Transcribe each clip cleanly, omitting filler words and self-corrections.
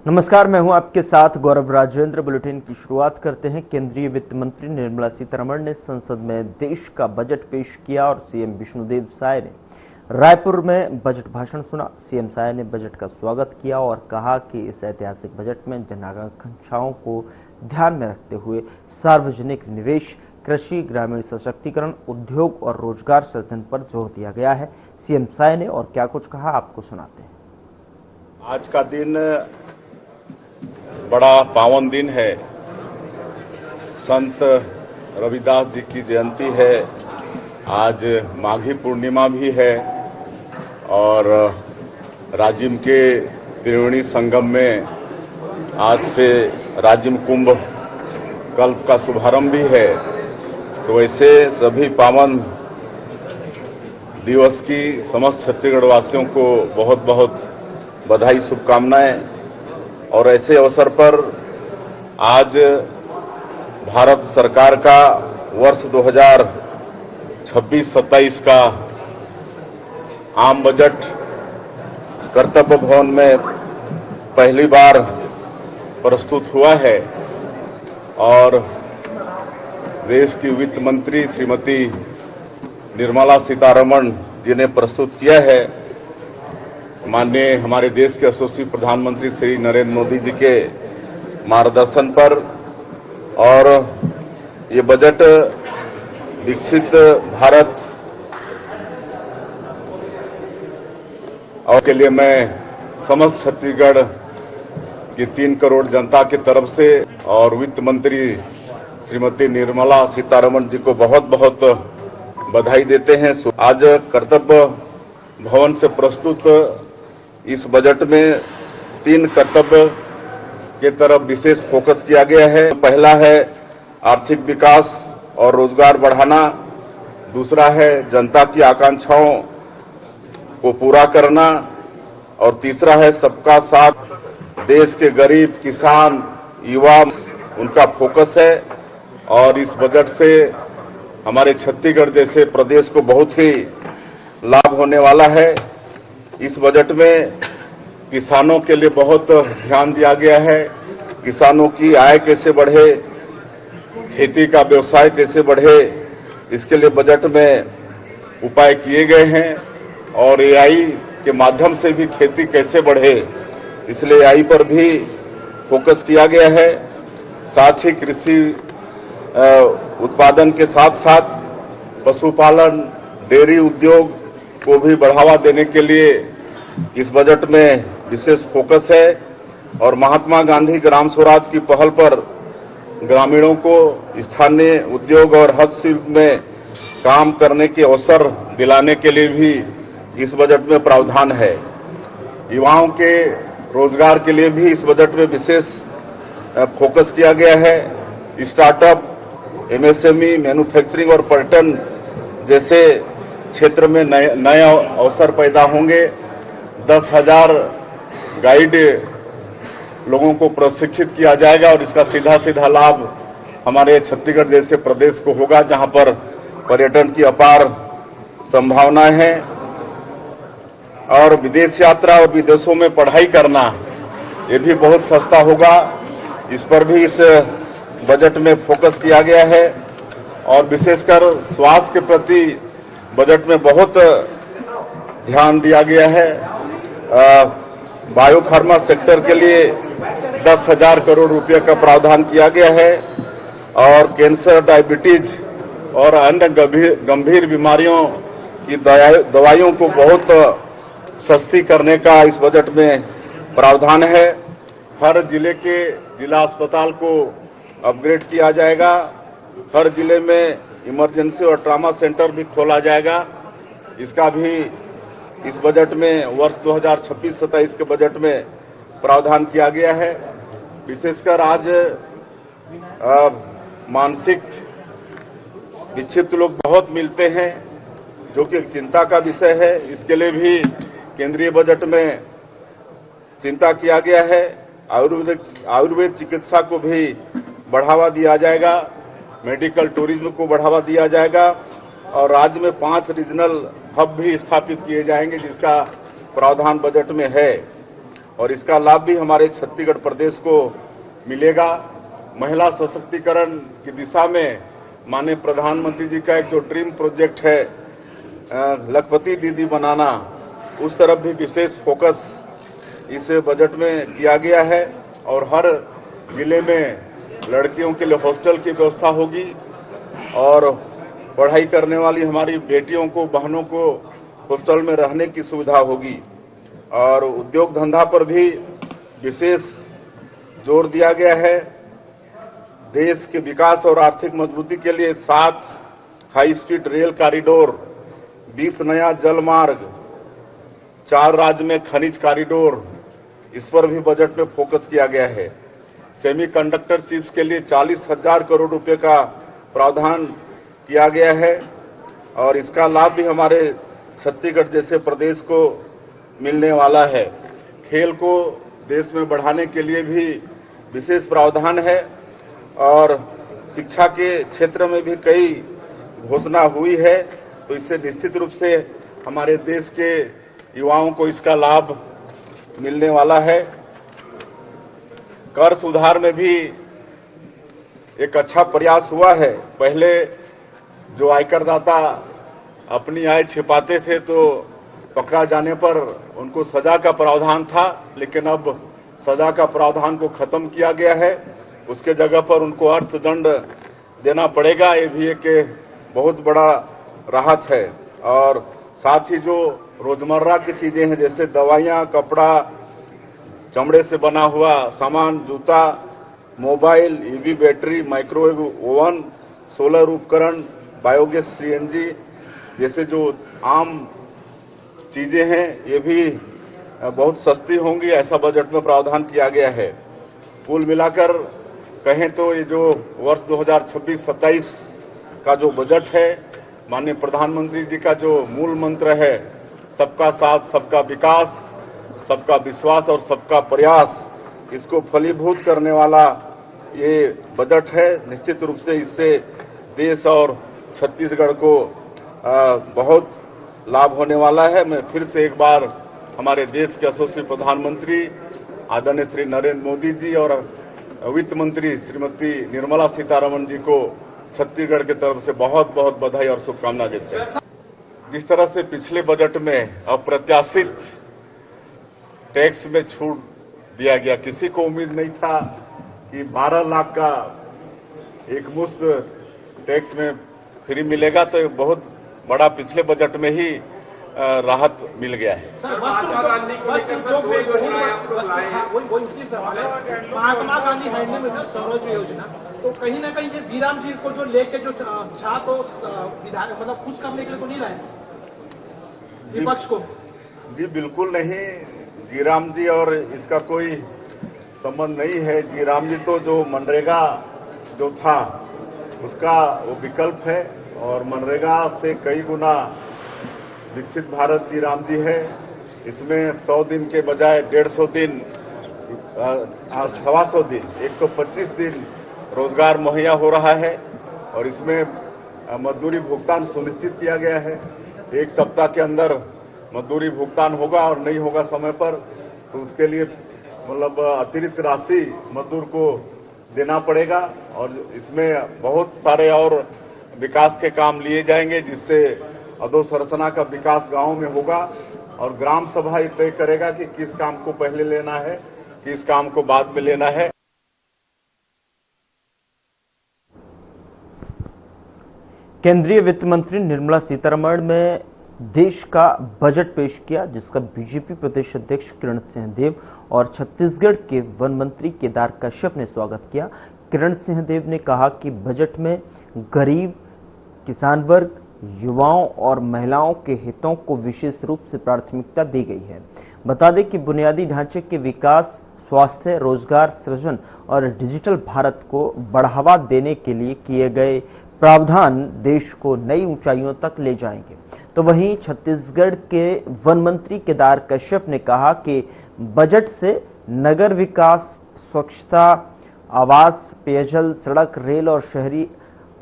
नमस्कार, मैं हूं आपके साथ गौरव राजेंद्र। बुलेटिन की शुरुआत करते हैं। केंद्रीय वित्त मंत्री निर्मला सीतारमण ने संसद में देश का बजट पेश किया और सीएम विष्णुदेव साय ने रायपुर में बजट भाषण सुना। सीएम साय ने बजट का स्वागत किया और कहा कि इस ऐतिहासिक बजट में जन आकांक्षाओं को ध्यान में रखते हुए सार्वजनिक निवेश, कृषि, ग्रामीण सशक्तिकरण, उद्योग और रोजगार सृजन पर जोर दिया गया है। सीएम साय ने और क्या कुछ कहा, आपको सुनाते हैं। आज का दिन बड़ा पावन दिन है। संत रविदास जी की जयंती है। आज माघी पूर्णिमा भी है और राजिम के त्रिवेणी संगम में आज से राजिम कुंभ कल्प का शुभारंभ भी है। तो ऐसे सभी पावन दिवस की समस्त छत्तीसगढ़ वासियों को बहुत बहुत बधाई, शुभकामनाएं। और ऐसे अवसर पर आज भारत सरकार का वर्ष 2026-27 का आम बजट कर्तव्य भवन में पहली बार प्रस्तुत हुआ है और देश की वित्त मंत्री श्रीमती निर्मला सीतारमण जी ने प्रस्तुत किया है। माननीय हमारे देश के यशस्वी प्रधानमंत्री श्री नरेंद्र मोदी जी के मार्गदर्शन पर। और ये बजट विकसित भारत और के लिए मैं समस्त छत्तीसगढ़ की 3 करोड़ जनता की तरफ से और वित्त मंत्री श्रीमती निर्मला सीतारमण जी को बहुत बहुत बधाई देते हैं। आज कर्तव्य भवन से प्रस्तुत इस बजट में 3 कर्तव्य के तरफ विशेष फोकस किया गया है। पहला है आर्थिक विकास और रोजगार बढ़ाना, दूसरा है जनता की आकांक्षाओं को पूरा करना और तीसरा है सबका साथ। देश के गरीब, किसान, युवा उनका फोकस है और इस बजट से हमारे छत्तीसगढ़ जैसे प्रदेश को बहुत ही लाभ होने वाला है। इस बजट में किसानों के लिए बहुत ध्यान दिया गया है। किसानों की आय कैसे बढ़े, खेती का व्यवसाय कैसे बढ़े, इसके लिए बजट में उपाय किए गए हैं। और एआई के माध्यम से भी खेती कैसे बढ़े, इसलिए एआई पर भी फोकस किया गया है। साथ ही कृषि उत्पादन के साथ साथ पशुपालन, डेयरी उद्योग को भी बढ़ावा देने के लिए इस बजट में विशेष फोकस है। और महात्मा गांधी ग्राम स्वराज की पहल पर ग्रामीणों को स्थानीय उद्योग और हस्तशिल्प में काम करने के अवसर दिलाने के लिए भी इस बजट में प्रावधान है। युवाओं के रोजगार के लिए भी इस बजट में विशेष फोकस किया गया है। स्टार्टअप, एमएसएमई, मैन्युफैक्चरिंग और पर्यटन जैसे क्षेत्र में नए अवसर पैदा होंगे। 10,000 गाइड लोगों को प्रशिक्षित किया जाएगा और इसका सीधा सीधा लाभ हमारे छत्तीसगढ़ जैसे प्रदेश को होगा, जहां पर पर्यटन की अपार संभावनाएं हैं। और विदेश यात्रा और विदेशों में पढ़ाई करना, ये भी बहुत सस्ता होगा। इस पर भी इस बजट में फोकस किया गया है। और विशेषकर स्वास्थ्य के प्रति बजट में बहुत ध्यान दिया गया है। बायोफार्मा सेक्टर के लिए 10,000 करोड़ रुपए का प्रावधान किया गया है। और कैंसर, डायबिटीज और अन्य गंभीर बीमारियों की दवाइयों को बहुत सस्ती करने का इस बजट में प्रावधान है। हर जिले के जिला अस्पताल को अपग्रेड किया जाएगा। हर जिले में इमरजेंसी और ट्रॉमा सेंटर भी खोला जाएगा। इसका भी इस बजट में वर्ष 2026-27 के बजट में प्रावधान किया गया है। विशेषकर आज मानसिक विक्षिप्त लोग बहुत मिलते हैं, जो कि एक चिंता का विषय है। इसके लिए भी केंद्रीय बजट में चिंता किया गया है। आयुर्वेद चिकित्सा को भी बढ़ावा दिया जाएगा, मेडिकल टूरिज्म को बढ़ावा दिया जाएगा और राज्य में 5 रीजनल हब भी स्थापित किए जाएंगे, जिसका प्रावधान बजट में है। और इसका लाभ भी हमारे छत्तीसगढ़ प्रदेश को मिलेगा। महिला सशक्तिकरण की दिशा में माननीय प्रधानमंत्री जी का एक जो ड्रीम प्रोजेक्ट है लखपति दीदी बनाना, उस तरफ भी विशेष फोकस इस बजट में किया गया है और हर जिले में लड़कियों के लिए हॉस्टल की व्यवस्था होगी और पढ़ाई करने वाली हमारी बेटियों को, बहनों को हॉस्टल में रहने की सुविधा होगी और उद्योग धंधा पर भी विशेष जोर दिया गया है। देश के विकास और आर्थिक मजबूती के लिए 7 हाई स्पीड रेल कॉरिडोर, 20 नया जल मार्ग, 4 राज्य में खनिज कॉरिडोर, इस पर भी बजट में फोकस किया गया है। सेमीकंडक्टर चिप्स के लिए 40,000 करोड़ रुपए का प्रावधान किया गया है और इसका लाभ भी हमारे छत्तीसगढ़ जैसे प्रदेश को मिलने वाला है। खेल को देश में बढ़ाने के लिए भी विशेष प्रावधान है और शिक्षा के क्षेत्र में भी कई घोषणा हुई है, तो इससे निश्चित रूप से हमारे देश के युवाओं को इसका लाभ मिलने वाला है। कर सुधार में भी एक अच्छा प्रयास हुआ है। पहले जो आयकरदाता अपनी आय छिपाते थे तो पकड़ा जाने पर उनको सजा का प्रावधान था, लेकिन अब सजा का प्रावधान को खत्म किया गया है। उसके जगह पर उनको अर्थदंड देना पड़ेगा। ये भी एक बहुत बड़ा राहत है और साथ ही जो रोजमर्रा की चीजें हैं जैसे दवाइयां, कपड़ा, चमड़े से बना हुआ सामान, जूता, mobile, EV battery, microwave oven, solar उपकरण, बायोगैस सीएनजी जैसे जो आम चीजें हैं ये भी बहुत सस्ती होंगी, ऐसा बजट में प्रावधान किया गया है। कुल मिलाकर कहें तो ये जो वर्ष 2026-27 का जो बजट है, माननीय प्रधानमंत्री जी का जो मूल मंत्र है सबका साथ, सबका विकास, सबका विश्वास और सबका प्रयास, इसको फलीभूत करने वाला ये बजट है। निश्चित रूप से इससे देश और छत्तीसगढ़ को बहुत लाभ होने वाला है। मैं फिर से एक बार हमारे देश के यशस्वी प्रधानमंत्री आदरणीय श्री नरेंद्र मोदी जी और वित्त मंत्री श्रीमती निर्मला सीतारमण जी को छत्तीसगढ़ की तरफ से बहुत बहुत बधाई और शुभकामना देते हैं। जिस तरह से पिछले बजट में अप्रत्याशित टैक्स में छूट दिया गया, किसी को उम्मीद नहीं था कि 12 लाख का एक मुश्त टैक्स में फ्री मिलेगा, तो एक बहुत बड़ा पिछले बजट में ही राहत मिल गया है। महात्मा गांधी हैंडलूम स्वरोजगार योजना, तो कहीं ना कहीं ये वीराम जी को जो लेके जो चाह तो विधायक मतलब खुश करने के लिए तो नहीं रहे विपक्ष को? जी बिल्कुल नहीं, जीराम जी और इसका कोई संबंध नहीं है। जीराम जी तो जो मनरेगा जो था उसका वो विकल्प है और मनरेगा से कई गुना विकसित भारत जीराम जी है। इसमें 100 दिन के बजाय 150 दिन, 125 दिन, 125 दिन रोजगार मुहैया हो रहा है और इसमें मजदूरी भुगतान सुनिश्चित किया गया है। 1 सप्ताह के अंदर मजदूरी भुगतान होगा और नहीं होगा समय पर तो उसके लिए मतलब अतिरिक्त राशि मजदूर को देना पड़ेगा और इसमें बहुत सारे और विकास के काम लिए जाएंगे जिससे अधोसंरचना का विकास गांव में होगा और ग्राम सभा ही तय करेगा कि किस काम को पहले लेना है, किस काम को बाद में लेना है। केंद्रीय वित्त मंत्री निर्मला सीतारमण ने देश का बजट पेश किया, जिसका बीजेपी प्रदेश अध्यक्ष किरण सिंहदेव और छत्तीसगढ़ के वन मंत्री केदार कश्यप ने स्वागत किया। किरण सिंहदेव ने कहा कि बजट में गरीब, किसान वर्ग, युवाओं और महिलाओं के हितों को विशेष रूप से प्राथमिकता दी गई है। बता दें कि बुनियादी ढांचे के विकास, स्वास्थ्य, रोजगार सृजन और डिजिटल भारत को बढ़ावा देने के लिए किए गए प्रावधान देश को नई ऊंचाइयों तक ले जाएंगे। तो वहीं छत्तीसगढ़ के वन मंत्री केदार कश्यप ने कहा कि बजट से नगर विकास, स्वच्छता, आवास, पेयजल, सड़क, रेल और शहरी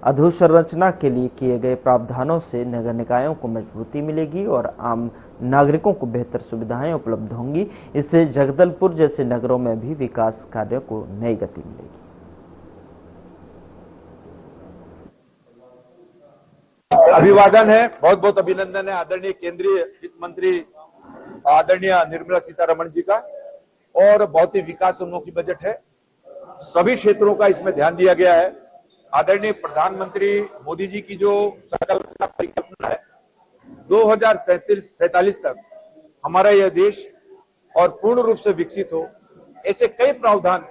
अधोसंरचना के लिए किए गए प्रावधानों से नगर निकायों को मजबूती मिलेगी और आम नागरिकों को बेहतर सुविधाएं उपलब्ध होंगी। इससे जगदलपुर जैसे नगरों में भी विकास कार्यों को नई गति मिलेगी। अभिवादन है, बहुत बहुत अभिनंदन है आदरणीय केंद्रीय वित्त मंत्री आदरणीय निर्मला सीतारमण जी का। और बहुत ही विकासोन्मुखी बजट है, सभी क्षेत्रों का इसमें ध्यान दिया गया है। आदरणीय प्रधानमंत्री मोदी जी की जो संकल्पना परिकल्पना है 2047 तक हमारा यह देश और पूर्ण रूप से विकसित हो, ऐसे कई प्रावधान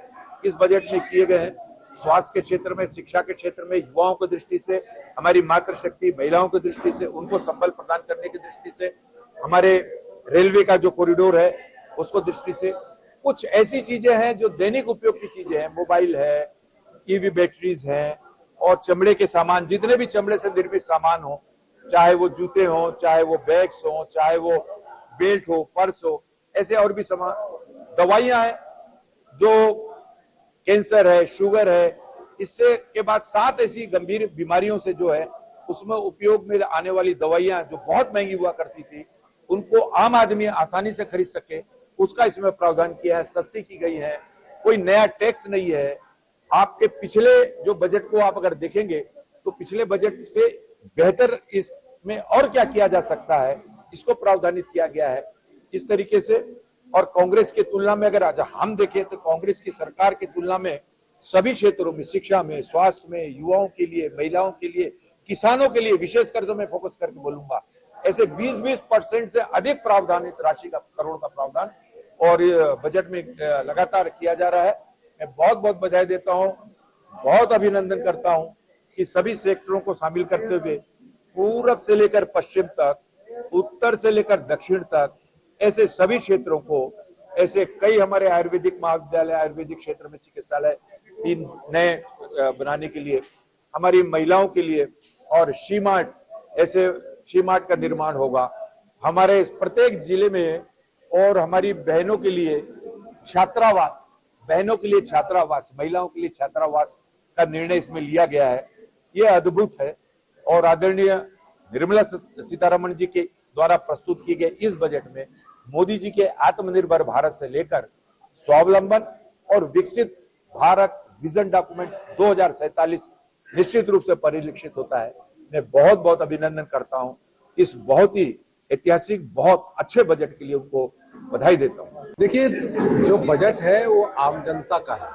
इस बजट में किए गए हैं। स्वास्थ्य के क्षेत्र में, शिक्षा के क्षेत्र में, युवाओं की दृष्टि से, हमारी मातृशक्ति महिलाओं की दृष्टि से उनको संबल प्रदान करने की दृष्टि से, हमारे रेलवे का जो कॉरिडोर है उसको दृष्टि से, कुछ ऐसी चीजें हैं जो दैनिक उपयोग की चीजें हैं, मोबाइल है, ईवी बैटरीज हैं और चमड़े के सामान, जितने भी चमड़े से निर्मित सामान हो, चाहे वो जूते हो, चाहे वो बैग्स हो, चाहे वो बेल्ट हो, पर्स हो, ऐसे और भी सामान, दवाइयां हैं जो कैंसर है, शुगर है, इससे के बाद 7 ऐसी गंभीर बीमारियों से जो है उसमें उपयोग में आने वाली दवाइयां जो बहुत महंगी हुआ करती थी उनको आम आदमी आसानी से खरीद सके, उसका इसमें प्रावधान किया है, सस्ती की गई है, कोई नया टैक्स नहीं है। आपके पिछले जो बजट को आप अगर देखेंगे तो पिछले बजट से बेहतर इसमें और क्या किया जा सकता है, इसको प्रावधानित किया गया है इस तरीके से। और कांग्रेस की तुलना में अगर आज हम देखें तो कांग्रेस की सरकार की तुलना में सभी क्षेत्रों में, शिक्षा में, स्वास्थ्य में, युवाओं के लिए, महिलाओं के लिए, किसानों के लिए विशेषकर जो मैं फोकस करके बोलूंगा, ऐसे 20% से अधिक प्रावधानित राशि का, करोड़ का प्रावधान और बजट में लगातार किया जा रहा है। मैं बहुत बहुत बधाई देता हूं, बहुत अभिनंदन करता हूं कि सभी सेक्टरों को शामिल करते हुए पूरब से लेकर पश्चिम तक, उत्तर से लेकर दक्षिण तक, ऐसे सभी क्षेत्रों को, ऐसे कई हमारे आयुर्वेदिक महाविद्यालय, आयुर्वेदिक क्षेत्र में चिकित्सालय 3 नए बनाने के लिए, हमारी महिलाओं के लिए और शी-मार्ट, ऐसे शी-मार्ट का निर्माण होगा हमारे प्रत्येक जिले में। और हमारी बहनों के लिए छात्रावास, बहनों के लिए छात्रावास, महिलाओं के लिए छात्रावास का निर्णय इसमें लिया गया है, यह अद्भुत है। और आदरणीय निर्मला सीतारमण जी के द्वारा प्रस्तुत किए गए इस बजट में मोदी जी के आत्मनिर्भर भारत से लेकर स्वावलंबन और विकसित भारत विजन डॉक्यूमेंट 2047 निश्चित रूप से परिलक्षित होता है। मैं बहुत बहुत अभिनंदन करता हूं इस बहुत ही ऐतिहासिक, बहुत अच्छे बजट के लिए उनको बधाई देता हूं। देखिए, जो बजट है वो आम जनता का है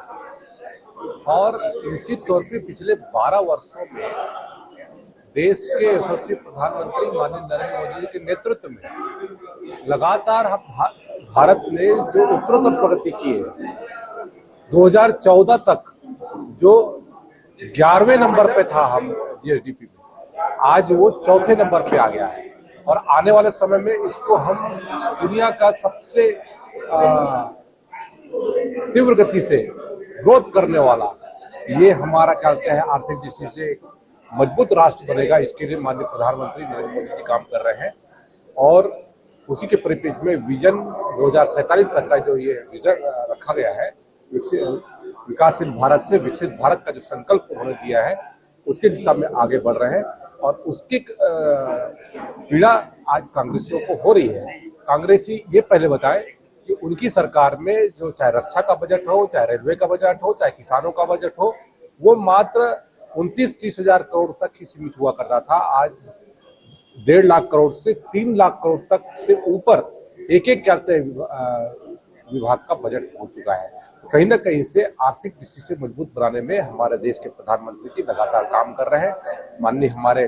और निश्चित तौर पे पिछले 12 वर्षों में देश के यशस्वी प्रधानमंत्री माननीय नरेंद्र मोदी जी के नेतृत्व में लगातार हम भारत ने जो उत्तरोत्तर प्रगति की है। 2014 तक जो 11वें नंबर पे था हम जीएसडीपी में, आज वो 4थे नंबर पे आ गया है और आने वाले समय में इसको हम दुनिया का सबसे तीव्र गति से ग्रोथ करने वाला, ये हमारा क्या कहते हैं, आर्थिक दृष्टि से मजबूत राष्ट्र बनेगा। इसके लिए माननीय प्रधानमंत्री नरेंद्र मोदी जी काम कर रहे हैं और उसी के परिप्रेक्ष्य में विजन 2047 तक का जो ये विजन रखा गया है, विकासशील भारत से विकसित भारत का जो संकल्प उन्होंने दिया है, उसके दिशा में आगे बढ़ रहे हैं। और उसकी पीड़ा आज कांग्रेसियों को हो रही है। कांग्रेसी ये पहले बताए कि उनकी सरकार में जो चाहे रक्षा का बजट हो, चाहे रेलवे का बजट हो, चाहे किसानों का बजट हो, वो मात्र 29-30 हजार करोड़ तक ही सीमित हुआ करता था। आज 1.5 लाख करोड़ से 3 लाख करोड़ तक से ऊपर एक कहते विभाग का बजट पहुंच चुका है। कहीं ना कहीं से आर्थिक दृष्टि से मजबूत बनाने में हमारे देश के प्रधानमंत्री जी लगातार काम कर रहे हैं। माननीय हमारे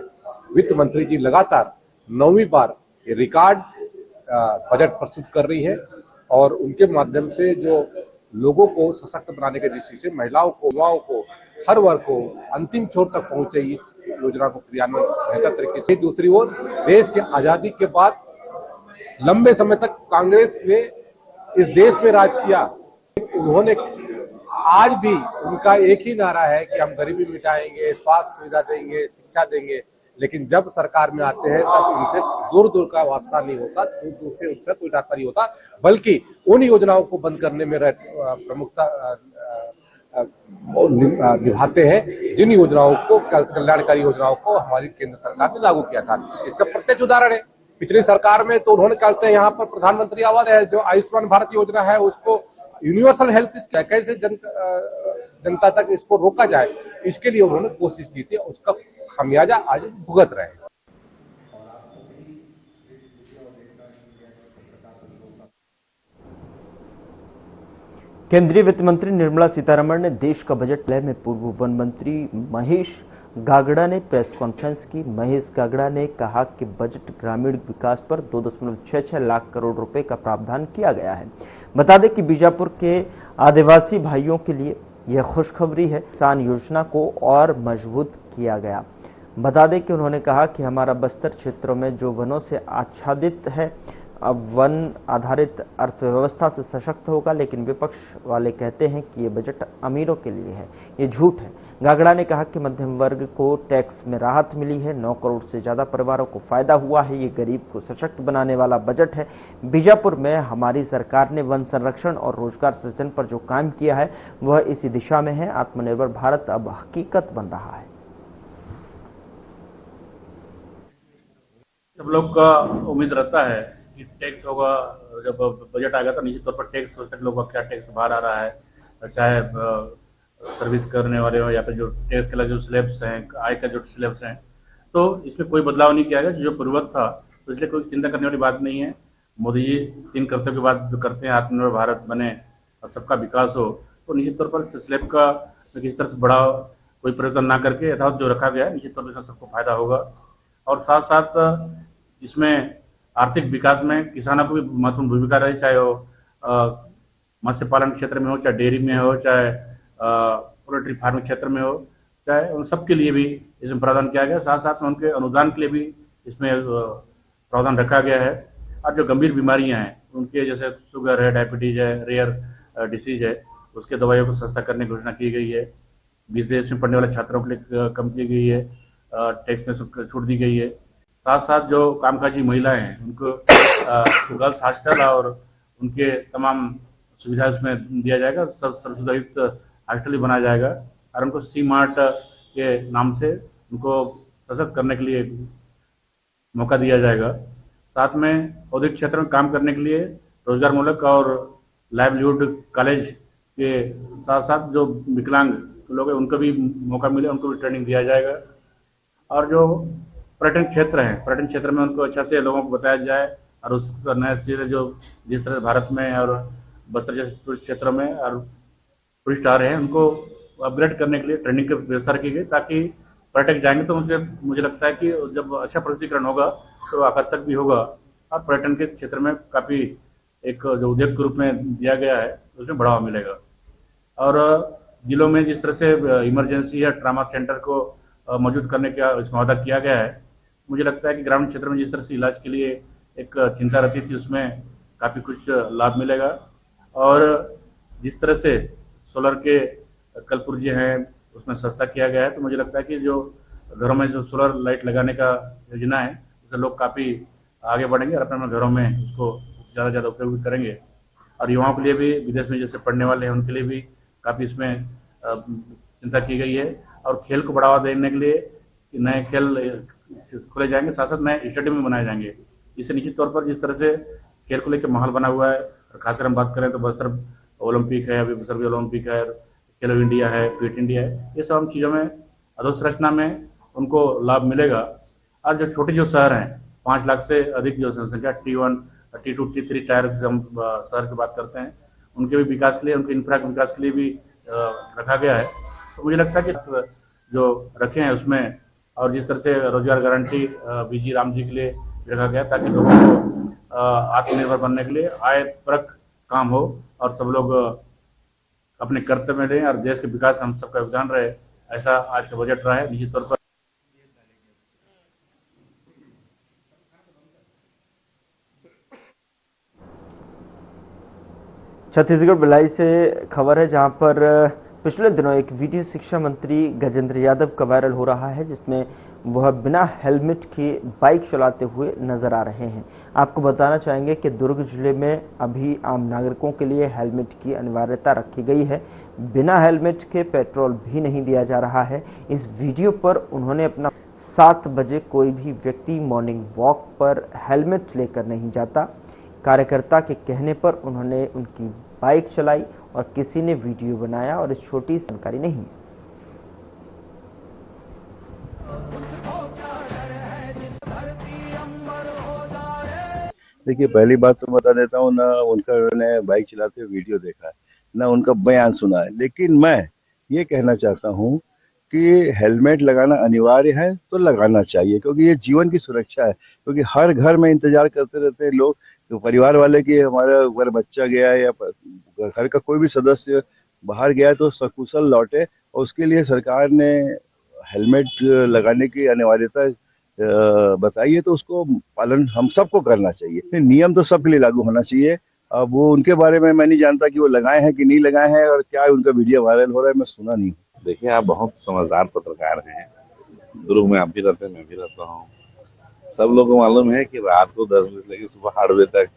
वित्त मंत्री जी लगातार 9वीं बार रिकॉर्ड बजट प्रस्तुत कर रही है और उनके माध्यम से जो लोगों को सशक्त बनाने के दृष्टि से, महिलाओं को, युवाओं को, हर वर्ग को अंतिम छोर तक पहुंचे इस योजना को क्रियान्वयन बेहतर तरीके से। दूसरी ओर देश की आजादी के बाद लंबे समय तक कांग्रेस ने इस देश में राज किया। उन्होंने आज भी उनका एक ही नारा है कि हम गरीबी मिटाएंगे, स्वास्थ्य सुविधा देंगे, शिक्षा देंगे, लेकिन जब सरकार में आते हैं तब उनसे दूर दूर का वास्ता नहीं होता, दूर दूर से उनसे कोई नाता नहीं होता, बल्कि उन योजनाओं को बंद करने में प्रमुखता निभाते हैं, जिन योजनाओं को, कल्याणकारी योजनाओं को हमारी केंद्र सरकार ने लागू किया था। इसका प्रत्यक्ष उदाहरण है, पिछली सरकार में तो उन्होंने कहते हैं यहाँ पर प्रधानमंत्री आवास है, जो आयुष्मान भारत योजना है, उसको यूनिवर्सल हेल्थ कैसे जनता तक इसको रोका जाए, इसके लिए उन्होंने कोशिश की थी। उसका खामियाजा आज भुगत रहे हैं। केंद्रीय वित्त मंत्री निर्मला सीतारमण ने देश का बजट लय में पूर्व वन मंत्री महेश गागड़ा ने प्रेस कॉन्फ्रेंस की। महेश गागड़ा ने कहा कि बजट ग्रामीण विकास पर 2.66 लाख करोड़ रुपए का प्रावधान किया गया है। बता दें कि बीजापुर के आदिवासी भाइयों के लिए यह खुशखबरी है। किसान योजना को और मजबूत किया गया। बता दें कि उन्होंने कहा कि हमारा बस्तर क्षेत्रों में जो वनों से आच्छादित है, अब वन आधारित अर्थव्यवस्था से सशक्त होगा, लेकिन विपक्ष वाले कहते हैं कि ये बजट अमीरों के लिए है। ये झूठ है। गागड़ा ने कहा कि मध्यम वर्ग को टैक्स में राहत मिली है, 9 करोड़ से ज्यादा परिवारों को फायदा हुआ है। ये गरीब को सशक्त बनाने वाला बजट है। बीजापुर में हमारी सरकार ने वन संरक्षण और रोजगार सृजन पर जो काम किया है वह इसी दिशा में है। आत्मनिर्भर भारत अब हकीकत बन रहा है। सब लोग का उम्मीद रहता है कि टैक्स होगा। जब बजट आएगा तो निश्चित तौर पर टैक्स सोचते हैं लोग का क्या टैक्स बाहर आ रहा है, चाहे सर्विस करने वाले हो या फिर जो टैक्स के जो स्लैब्स हैं, आय का जो स्लैब्स हैं, तो इसमें कोई बदलाव नहीं किया गया। जो पूर्ववत था तो इसलिए कोई चिंता करने वाली बात नहीं है। मोदी जी 3 कर्तव्य के बाद जो करते हैं, आत्मनिर्भर भारत बने और सबका विकास हो, तो निश्चित तौर पर स्लैब का किसी तरह से बड़ा कोई परिवर्तन ना करके यथावत जो रखा गया है, निश्चित तौर पर सबको फायदा होगा। और साथ साथ इसमें आर्थिक विकास में किसानों को भी महत्वपूर्ण भूमिका रही, चाहे वो मत्स्य पालन क्षेत्र में हो, चाहे डेयरी में हो, चाहे पोल्ट्री फार्मिंग क्षेत्र में हो, चाहे उन सबके लिए भी इसमें प्रावधान किया गया। साथ साथ में उनके अनुदान के लिए भी इसमें प्रावधान रखा गया है। और जो गंभीर बीमारियां हैं उनके, जैसे शुगर है, डायबिटीज है, रेयर डिसीज है, उसके दवाइयों को सस्ता करने की घोषणा की गई है। विदेश में पढ़ने वाले छात्रों के लिए कम की गई है, टैक्स में छूट दी गई है। साथ साथ जो कामकाजी महिलाएं हैं उनको गर्ल्स हॉस्टल और उनके तमाम सुविधा उसमें दिया जाएगा। सुविधायुक्त हॉस्टल भी बनाया जाएगा और उनको सी मार्ट के नाम से उनको सशक्त करने के लिए मौका दिया जाएगा। साथ में औद्योगिक क्षेत्र में काम करने के लिए रोजगार मूलक और लाइवलीहुड कॉलेज के साथ साथ जो विकलांग लोग हैं उनको भी मौका मिले, उनको भी ट्रेनिंग दिया जाएगा। और जो पर्यटन क्षेत्र है, पर्यटन क्षेत्र में उनको अच्छा से लोगों को बताया जाए और उसका नए सिरे जो जिस तरह भारत में और बस्तर जैसे टूरिस्ट क्षेत्रों में और टूरिस्ट आ रहे हैं उनको अपग्रेड करने के लिए ट्रेनिंग की व्यवस्था की गई, ताकि पर्यटक जाएंगे तो उनसे मुझे लगता है कि जब अच्छा प्रस्तुतिकरण होगा तो आकर्षक भी होगा और पर्यटन के क्षेत्र में काफी एक जो उद्योग के रूप में दिया गया है उसमें बढ़ावा मिलेगा। और जिलों में जिस तरह से इमरजेंसी या ट्रामा सेंटर को मौजूद करने का इसमें वादा किया गया है, मुझे लगता है कि ग्रामीण क्षेत्र में जिस तरह से इलाज के लिए एक चिंता रहती थी उसमें काफी कुछ लाभ मिलेगा। और जिस तरह से सोलर के कलपुर्जे हैं उसमें सस्ता किया गया है, तो मुझे लगता है कि जो घरों में जो सोलर लाइट लगाने का योजना है उससे लोग काफी आगे बढ़ेंगे और अपने घरों में उसको ज्यादा उपयोग करेंगे। और युवाओं के लिए भी, विदेश में जैसे पढ़ने वाले हैं उनके लिए भी काफी इसमें चिंता की गई है। और खेल को बढ़ावा देने के लिए नए खेल खोले जाएंगे, साथ साथ नए स्टेडियम में बनाए जाएंगे। इससे निश्चित तौर पर जिस तरह से खेल को लेकर माहौल बना हुआ है, और खासकर हम बात करें तो बस्तर ओलंपिक है, अभी बस्तर भी ओलंपिक है, खेलो इंडिया है, क्विट इंडिया है, ये सब चीजों में अधोसंरचना में उनको लाभ मिलेगा। और जो छोटे जो शहर हैं, 5 लाख से अधिक जो जनसंख्या T1, T2, T3 टायर हम शहर की बात करते हैं, उनके भी विकास के लिए, उनके इंफ्रा के विकास के लिए भी रखा गया है। तो मुझे लगता है कि जो रखे हैं उसमें, और जिस तरह से रोजगार गारंटी बीजी राम जी के लिए रखा गया ताकि लोगों को आत्मनिर्भर बनने के लिए आय परक काम हो और सब लोग अपने कर्तव्य में रहें और देश के विकास में हम सबका योगदान रहे, ऐसा आज का बजट रहा है। निश्चित तौर पर छत्तीसगढ़ भिलाई से खबर है, जहां पर पिछले दिनों एक वीडियो शिक्षा मंत्री गजेंद्र यादव का वायरल हो रहा है, जिसमें वह बिना हेलमेट के बाइक चलाते हुए नजर आ रहे हैं। आपको बताना चाहेंगे कि दुर्ग जिले में अभी आम नागरिकों के लिए हेलमेट की अनिवार्यता रखी गई है। बिना हेलमेट के पेट्रोल भी नहीं दिया जा रहा है। इस वीडियो पर उन्होंने अपना 7 बजे कोई भी व्यक्ति मॉर्निंग वॉक पर हेलमेट लेकर नहीं जाता। कार्यकर्ता के कहने पर उन्होंने उनकी बाइक चलाई और किसी ने वीडियो बनाया और इस छोटी जानकारी नहीं। देखिए, पहली बात तो बता देता हूँ, ना उनका मैंने बाइक चलाते हुए वीडियो देखा है, ना उनका बयान सुना है। लेकिन मैं ये कहना चाहता हूँ कि हेलमेट लगाना अनिवार्य है तो लगाना चाहिए, क्योंकि ये जीवन की सुरक्षा है। क्योंकि हर घर में इंतजार करते रहते हैं लोग, तो परिवार वाले कि हमारा अगर बच्चा गया है या घर का कोई भी सदस्य बाहर गया है तो सकुशल लौटे, और उसके लिए सरकार ने हेलमेट लगाने की अनिवार्यता बताई है, तो उसको पालन हम सबको करना चाहिए। नियम तो सबके लिए लागू होना चाहिए। अब वो उनके बारे में मैं नहीं जानता कि वो लगाए हैं कि नहीं लगाए हैं, और क्या उनका वीडियो वायरल हो रहा है, मैं सुना नहीं। देखिए, आप बहुत समझदार पत्रकार हैं। दुर्ग में आप भी रहते हैं, मैं भी रहता हूँ। सब लोगों को मालूम है कि रात को 10 बजे से लेकर सुबह 8 बजे तक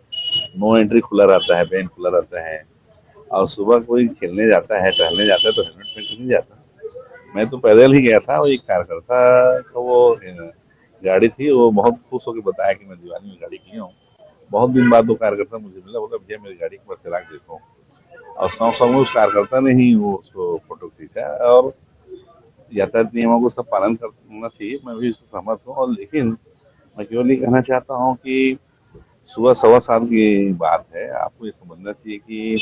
नो एंट्री खुला रहता है, बैन खुला रहता है। और सुबह कोई खेलने जाता है, टहलने जाता है तो हेलमेट पहन के नहीं जाता। मैं तो पैदल ही गया था, वो एक कार्यकर्ता का वो गाड़ी थी, वो बहुत खुश होकर बताया कि मैं दिवाली में गाड़ी किया हूँ। बहुत दिन बाद वो कार्यकर्ता मुझे मिला, बोला भैया मेरी गाड़ी को बस चला के देखो। और सौ में उस कार्यकर्ता ने ही वो उसको फोटो खींचा। और यातायात नियमों को सब पालन करना चाहिए, मैं भी इससे सहमत हूँ। और लेकिन मैं केवल ये कहना चाहता हूँ कि सुबह 7:15 की बात है, आपको ये समझना चाहिए कि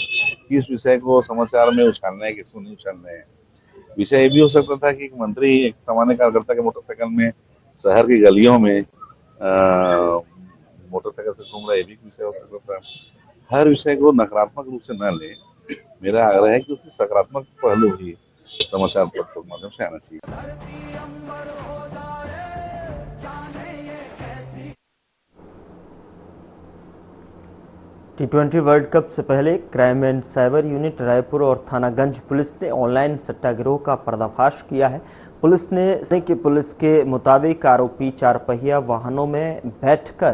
किस विषय को समाचार में उछालना है, किसको नहीं उछालना है। विषय ये भी हो सकता था कि एक मंत्री एक सामान्य कार्यकर्ता के मोटरसाइकिल में शहर की गलियों में मोटरसाइकिल से घूम रहा है, ये भी विषय हो सकता था। हर विषय को नकारात्मक रूप से न लें। मेरा आग्रह है कि उसकी सकारात्मक पहलू ही समाचार पत्रों के माध्यम से आना चाहिए। T20 वर्ल्ड कप से पहले crime and cyber unit Raipur और थानागंज पुलिस ने ऑनलाइन सट्टा गिरोह का पर्दाफाश किया है। पुलिस के मुताबिक आरोपी 4 पहिया वाहनों में बैठकर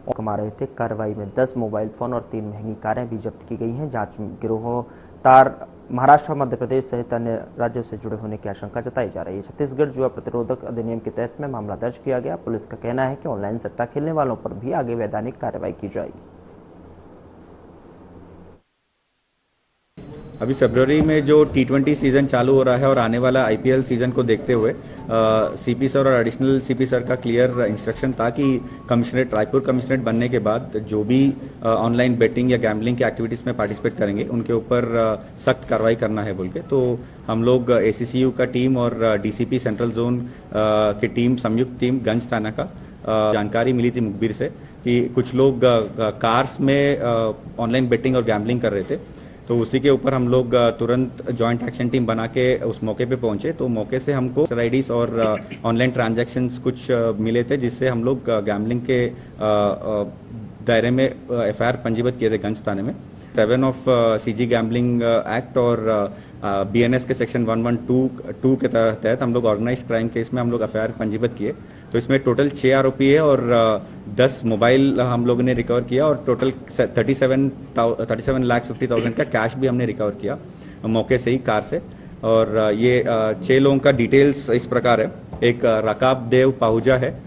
कमा रहे थे। कार्रवाई में 10 मोबाइल फोन और 3 महंगी कारें भी जब्त की गई हैं। जांच में गिरोह तार महाराष्ट्र, मध्य प्रदेश सहित अन्य राज्यों से जुड़े होने की आशंका जताई जा रही है। छत्तीसगढ़ जुआ प्रतिरोधक अधिनियम के तहत में मामला दर्ज किया गया। पुलिस का कहना है कि ऑनलाइन सट्टा खेलने वालों पर भी आगे वैधानिक कार्रवाई की जाएगी। अभी फरवरी में जो T20 सीजन चालू हो रहा है और आने वाला IPL सीजन को देखते हुए सीपी सर और एडिशनल सीपी सर का क्लियर इंस्ट्रक्शन था कि कमिश्नरेट रायपुर कमिश्नरेट बनने के बाद जो भी ऑनलाइन बेटिंग या गैम्बलिंग की एक्टिविटीज में पार्टिसिपेट करेंगे उनके ऊपर सख्त कार्रवाई करना है बोल के। तो हम लोग ACCU का टीम और DCP सेंट्रल जोन की टीम, संयुक्त टीम गंज थाना का जानकारी मिली थी मुखबिर से कि कुछ लोग कार्स में ऑनलाइन बेटिंग और गैम्बलिंग कर रहे थे। तो उसी के ऊपर हम लोग तुरंत जॉइंट एक्शन टीम बना के उस मौके पे पहुंचे। तो मौके से हमको आईडीज और ऑनलाइन ट्रांजैक्शंस कुछ मिले थे, जिससे हम लोग गैम्बलिंग के दायरे में FIR पंजीबद्ध किए थे गंज थाने में। 7 ऑफ CG गैम्बलिंग एक्ट और BNS के सेक्शन 112 के तहत हम लोग ऑर्गेनाइज्ड क्राइम केस में हम लोग FIR पंजीबद्ध किए। तो इसमें टोटल 6 आरोपी है और 10 मोबाइल हम लोगों ने रिकवर किया और टोटल 37,50,000 का कैश भी हमने रिकवर किया मौके से ही, कार से। और ये 6 लोगों का डिटेल्स इस प्रकार है। एक रकाब देव पाहुजा है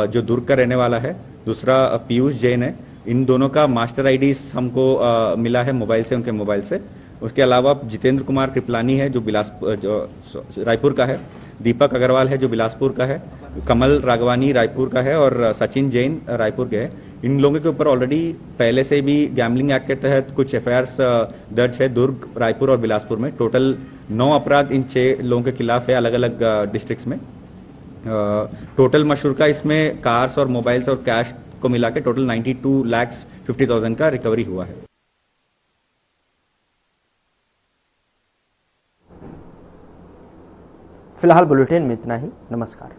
जो दुर्ग का रहने वाला है, दूसरा पीयूष जैन है। इन दोनों का मास्टर आईडी हमको मिला है मोबाइल से, उनके मोबाइल से। उसके अलावा जितेंद्र कुमार कृपलानी है जो रायपुर का है, दीपक अग्रवाल है जो बिलासपुर का है, कमल राघवानी रायपुर का है और सचिन जैन रायपुर के हैं। इन लोगों के ऊपर ऑलरेडी पहले से भी गैम्बलिंग एक्ट के तहत कुछ FIRs दर्ज है दुर्ग, रायपुर और बिलासपुर में। टोटल 9 अपराध इन 6 लोगों के खिलाफ है अलग अलग डिस्ट्रिक्ट्स में। टोटल मशहूर का इसमें कार्स और मोबाइल्स और कैश को मिला के टोटल 92,50,000 का रिकवरी हुआ है। फिलहाल बुलेटिन में इतना ही। नमस्कार।